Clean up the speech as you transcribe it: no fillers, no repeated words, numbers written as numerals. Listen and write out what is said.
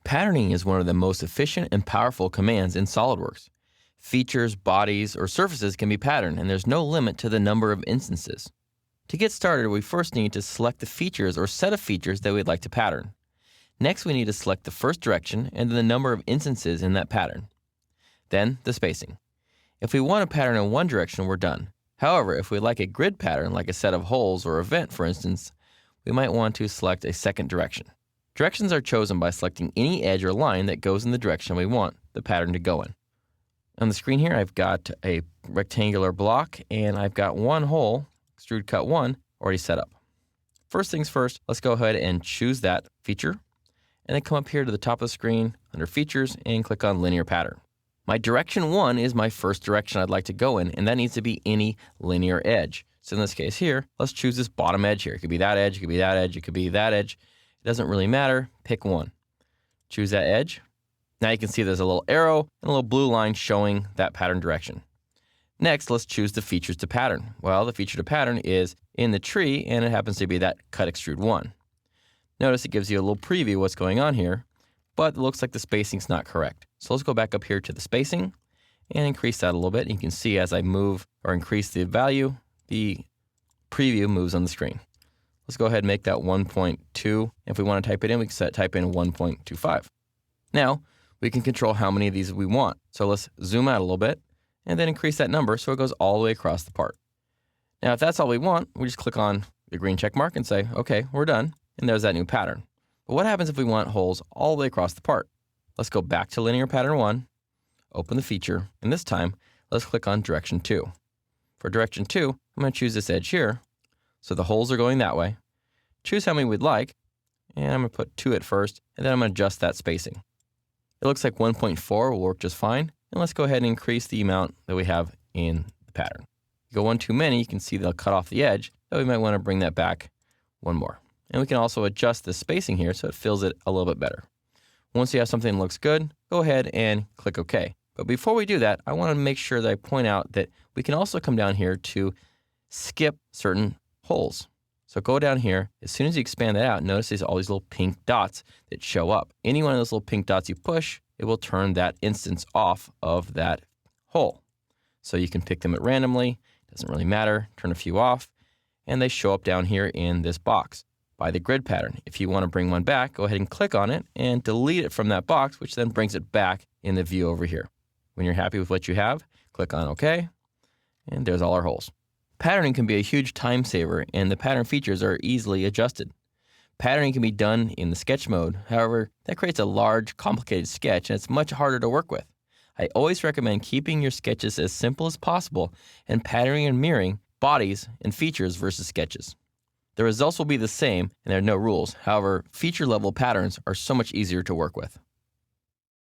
Patterning is one of the most efficient and powerful commands in SolidWorks. Features, bodies, or surfaces can be patterned, and there's no limit to the number of instances. To get started, we first need to select the features or set of features that we'd like to pattern. Next, we need to select the first direction and then the number of instances in that pattern. Then, the spacing. If we want to pattern in one direction, we're done. However, if we like a grid pattern, like a set of holes or a vent, for instance, we might want to select a second direction. Directions are chosen by selecting any edge or line that goes in the direction we want the pattern to go in. On the screen here, I've got a rectangular block, and I've got one hole, extrude cut 1, already set up. First things first, let's go ahead and choose that feature, and then come up here to the top of the screen under Features and click on Linear Pattern. My direction 1 is my first direction I'd like to go in, and that needs to be any linear edge. So in this case here, let's choose this bottom edge here. It could be that edge, it could be that edge, it could be that edge. It doesn't really matter. Pick one. Choose that edge. Now you can see there's a little arrow and a little blue line showing that pattern direction. Next, let's choose the features to pattern. Well, the feature to pattern is in the tree, and it happens to be that cut extrude 1. Notice it gives you a little preview of what's going on here, but it looks like the spacing's not correct. So let's go back up here to the spacing and increase that a little bit. And you can see as I move or increase the value, the preview moves on the screen. Let's go ahead and make that 1.2. If we want to type it in, we can type in 1.25. Now, we can control how many of these we want. So let's zoom out a little bit and then increase that number so it goes all the way across the part. Now, if that's all we want, we just click on the green check mark and say, okay, we're done. And there's that new pattern. But what happens if we want holes all the way across the part? Let's go back to Linear Pattern 1, open the feature, and this time, let's click on Direction 2. For Direction 2, I'm going to choose this edge here. So the holes are going that way. Choose how many we'd like, and I'm going to put 2 at first, and then I'm going to adjust that spacing. It looks like 1.4 will work just fine, and let's go ahead and increase the amount that we have in the pattern. If you go one too many, you can see they'll cut off the edge, so we might want to bring that back one more. And we can also adjust the spacing here so it fills it a little bit better. Once you have something that looks good, go ahead and click OK. But before we do that, I want to make sure that I point out that we can also come down here to skip certain holes. So go down here. As soon as you expand that out, notice there's all these little pink dots that show up. Any one of those little pink dots you push, it will turn that instance off of that hole. So you can pick them at randomly. Doesn't really matter. Turn a few off, and they show up down here in this box by the grid pattern. If you want to bring one back, go ahead and click on it and delete it from that box, which then brings it back in the view over here. When you're happy with what you have, click on OK, and there's all our holes. Patterning can be a huge time saver, and the pattern features are easily adjusted. Patterning can be done in the sketch mode. However, that creates a large, complicated sketch, and it's much harder to work with. I always recommend keeping your sketches as simple as possible and patterning and mirroring bodies and features versus sketches. The results will be the same, and there are no rules. However, feature-level patterns are so much easier to work with.